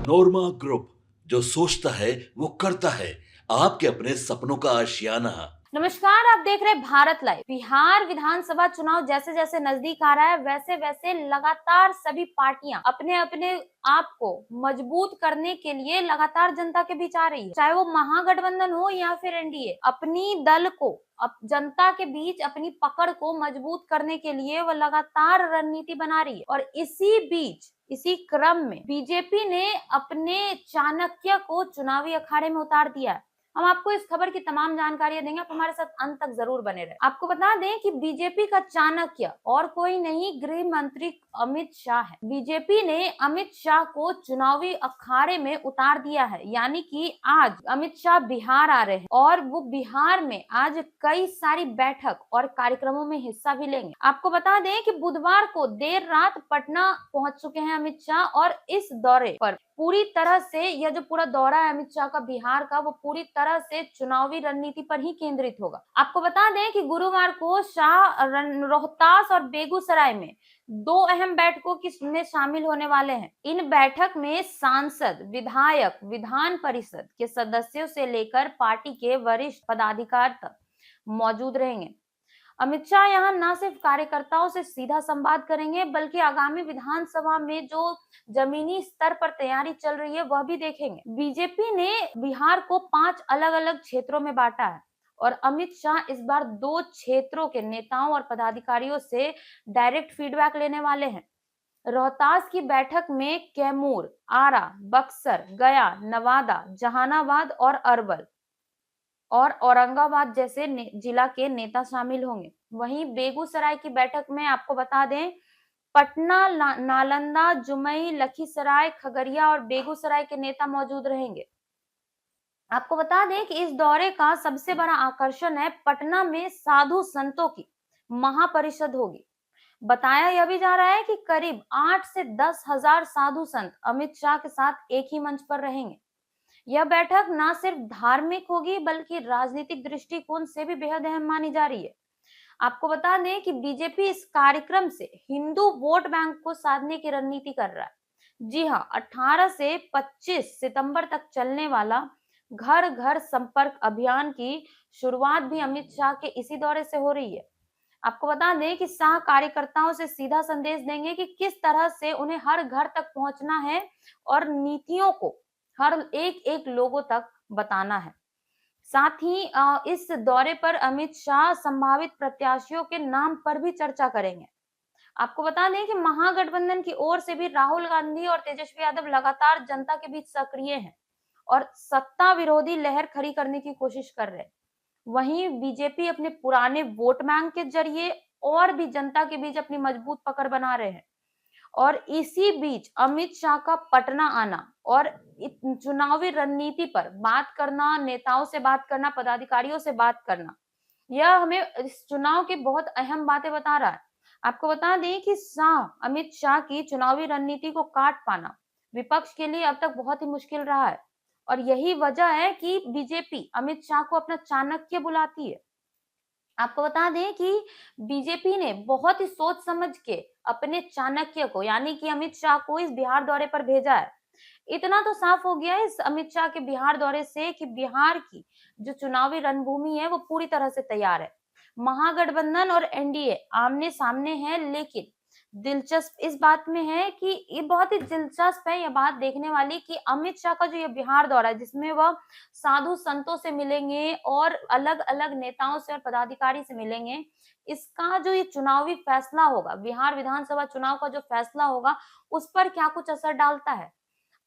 नोरमा group, जो सोचता है वो करता है। आपके अपने सपनों का आशियाना। नमस्कार, आप देख रहे हैं भारत लाइव। बिहार विधानसभा चुनाव जैसे जैसे नजदीक आ रहा है वैसे वैसे लगातार सभी पार्टियां अपने अपने आप को मजबूत करने के लिए लगातार जनता के बीच आ रही है। चाहे वो महागठबंधन हो या फिर एनडीए, अपनी दल को जनता के बीच अपनी पकड़ को मजबूत करने के लिए वो लगातार रणनीति बना रही है। और इसी बीच इसी क्रम में बीजेपी ने अपने चाणक्य को चुनावी अखाड़े में उतार दिया है। हम आपको इस खबर की तमाम जानकारियां देंगे, आप हमारे साथ अंत तक जरूर बने रहे। आपको बता दें कि बीजेपी का चाणक्य और कोई नहीं, गृह मंत्री अमित शाह है। बीजेपी ने अमित शाह को चुनावी अखाड़े में उतार दिया है, यानी कि आज अमित शाह बिहार आ रहे हैं और वो बिहार में आज कई सारी बैठक और कार्यक्रमों में हिस्सा भी लेंगे। आपको बता दें कि बुधवार को देर रात पटना पहुंच चुके हैं अमित शाह और इस दौरे पर पूरी तरह से यह जो पूरा दौरा है अमित शाह का बिहार का, वो पूरी तरह से चुनावी रणनीति पर ही केंद्रित होगा। आपको बता दें कि गुरुवार को शाह रोहतास और बेगूसराय में 2 अहम बैठकों में शामिल होने वाले हैं। इन बैठक में सांसद, विधायक, विधान परिषद के सदस्यों से लेकर पार्टी के वरिष्ठ पदाधिकारी तक मौजूद रहेंगे। अमित शाह यहाँ न सिर्फ कार्यकर्ताओं से सीधा संवाद करेंगे, बल्कि आगामी विधानसभा में जो जमीनी स्तर पर तैयारी चल रही है वह भी देखेंगे। बीजेपी ने बिहार को 5 अलग अलग क्षेत्रों में बांटा है और अमित शाह इस बार 2 क्षेत्रों के नेताओं और पदाधिकारियों से डायरेक्ट फीडबैक लेने वाले हैं। रोहतास की बैठक में कैमूर, आरा, बक्सर, गया, नवादा, जहानाबाद और अरवल और औरंगाबाद जैसे जिला के नेता शामिल होंगे। वहीं बेगूसराय की बैठक में आपको बता दें, पटना, नालंदा, जुमई, लखीसराय, खगड़िया और बेगूसराय के नेता मौजूद रहेंगे। आपको बता दें कि इस दौरे का सबसे बड़ा आकर्षण है पटना में साधु संतों की महापरिषद होगी। बताया यह भी जा रहा है कि करीब 8 से 10 हजार साधु संत अमित शाह के साथ एक ही मंच पर रहेंगे। यह बैठक न सिर्फ धार्मिक होगी बल्कि राजनीतिक दृष्टिकोण से भी बेहद अहम मानी जा रही है। आपको बता दें कि बीजेपी इस कार्यक्रम से हिंदू वोट बैंक को साधने की रणनीति कर रहा है। जी हाँ, 18 से 25 सितंबर तक चलने वाला घर घर संपर्क अभियान की शुरुआत भी अमित शाह के इसी दौरे से हो रही है। आपको बता दें कि शाह कार्यकर्ताओं से सीधा संदेश देंगे कि किस तरह से उन्हें हर घर तक पहुंचना है और नीतियों को हर एक लोगों तक बताना है। साथ ही इस दौरे पर अमित शाह संभावित प्रत्याशियों के नाम पर भी चर्चा करेंगे। आपको बता दें कि महागठबंधन की ओर से भी राहुल गांधी और तेजस्वी यादव लगातार जनता के बीच सक्रिय हैं और सत्ता विरोधी लहर खड़ी करने की कोशिश कर रहे हैं। वहीं बीजेपी अपने पुराने वोट बैंक के जरिए और भी जनता के बीच अपनी मजबूत पकड़ बना रहे हैं। और इसी बीच अमित शाह का पटना आना और चुनावी रणनीति पर बात करना, नेताओं से बात करना, पदाधिकारियों से बात करना, यह हमें इस चुनाव की बहुत अहम बातें बता रहा है। आपको बता दें कि अमित शाह की चुनावी रणनीति को काट पाना विपक्ष के लिए अब तक बहुत ही मुश्किल रहा है और यही वजह है कि बीजेपी अमित शाह को अपना चाणक्य बुलाती है। आपको बता दें कि बीजेपी ने बहुत ही सोच समझ के अपने चाणक्य को, यानी कि अमित शाह को, इस बिहार दौरे पर भेजा है। इतना तो साफ हो गया है इस अमित शाह के बिहार दौरे से कि बिहार की जो चुनावी रणभूमि है वो पूरी तरह से तैयार है। महागठबंधन और एनडीए आमने सामने है, लेकिन दिलचस्प इस बात में है कि ये बहुत ही दिलचस्प है यह बात देखने वाली कि अमित शाह का जो ये बिहार दौरा है जिसमें वह साधु संतों से मिलेंगे और अलग अलग नेताओं से और पदाधिकारी से मिलेंगे, इसका जो ये चुनावी फैसला होगा, बिहार विधानसभा चुनाव का जो फैसला होगा, उस पर क्या कुछ असर डालता है।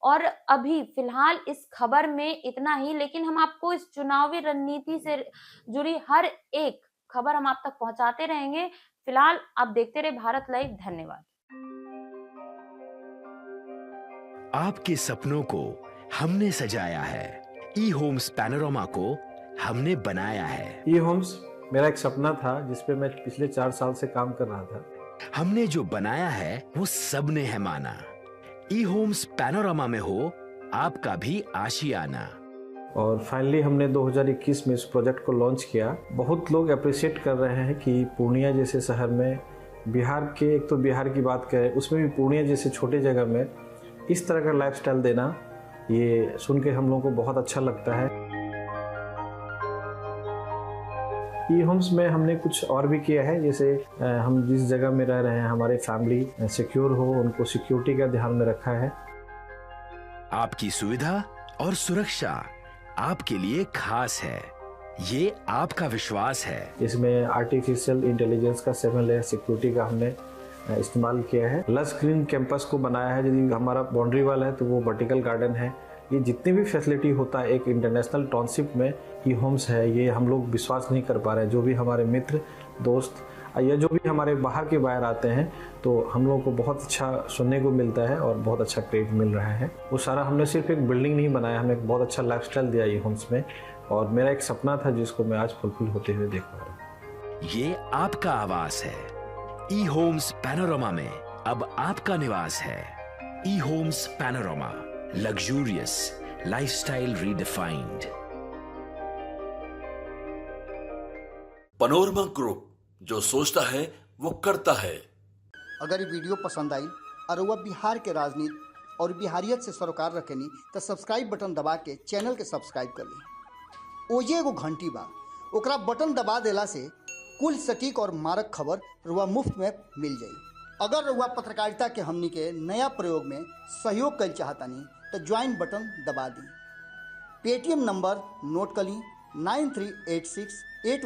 और अभी फिलहाल इस खबर में इतना ही, लेकिन हम आपको इस चुनावी रणनीति से जुड़ी हर एक खबर हम आप तक पहुंचाते रहेंगे। फिलहाल आप देखते रहे भारत लाइव। धन्यवाद। आपके सपनों को हमने सजाया है, ई होम्स पैनोरामा को हमने बनाया है। ई होम्स मेरा एक सपना था जिसपे मैं पिछले 4 साल से काम कर रहा था। हमने जो बनाया है वो सबने है माना। ई होम्स पैनोरामा में हो आपका भी आशियाना। और फाइनली हमने 2021 में इस प्रोजेक्ट को लॉन्च किया। बहुत लोग अप्रिशिएट कर रहे हैं कि पूर्णिया जैसे शहर में, बिहार के, एक तो बिहार की बात करें उसमें भी पूर्णिया जैसे छोटे जगह में इस तरह का लाइफस्टाइल देना ये सुन के हम लोगों को बहुत अच्छा लगता है। ई होम्स में हमने कुछ और भी किया है, जैसे हम जिस जगह में रह रहे हैं हमारे फैमिली सिक्योर हो, उनको सिक्योरिटी का ध्यान में रखा है। आपकी सुविधा और सुरक्षा आपके लिए खास है, ये आपका विश्वास है। इसमें आर्टिफिशियल इंटेलिजेंस का 7 लेयर सिक्योरिटी का हमने इस्तेमाल किया है। लस ग्रीन कैंपस को बनाया है, यदि हमारा बाउंड्री वाल है तो वो वर्टिकल गार्डन है। ये जितनी भी फैसिलिटी होता है एक इंटरनेशनल टाउनशिप में ई होम्स है, ये हम लोग विश्वास नहीं कर पा रहे हैं। जो भी हमारे मित्र दोस्त या जो भी हमारे बाहर आते हैं तो हम लोगों को बहुत अच्छा सुनने को मिलता है और बहुत अच्छा क्रेडिट मिल रहा है। वो सारा हमने सिर्फ एक बिल्डिंग नहीं बनाया, हमने एक बहुत अच्छा लाइफस्टाइल दिया ई होम्स में, और मेरा एक सपना था जिसको मैं आज फुलफिल होते हुए देख पा रहा हूँ। ये आपका आवास है। ई होम्स पैनोरामा में अब आपका निवास है। E homes panorama, luxurious lifestyle redefined. Panorama group, जो सोचता है वो करता है। अगर ये वीडियो पसंद आई और वह बिहार के राजनीति और बिहारियत से सरोकार रखेनी तो सब्सक्राइब बटन दबा के चैनल के सब्सक्राइब कर ली। ओजे एगो घंटी बा, ओकरा बटन दबा देला से कुल सटीक और मारक खबर रुआ मुफ्त में मिल जाई। अगर रुआ पत्रकारिता के हमनी के नया प्रयोग में सहयोग कर चाहतानी तो ज्वाइन बटन दबा दी। पेटीएम नंबर नोट कर ली 938681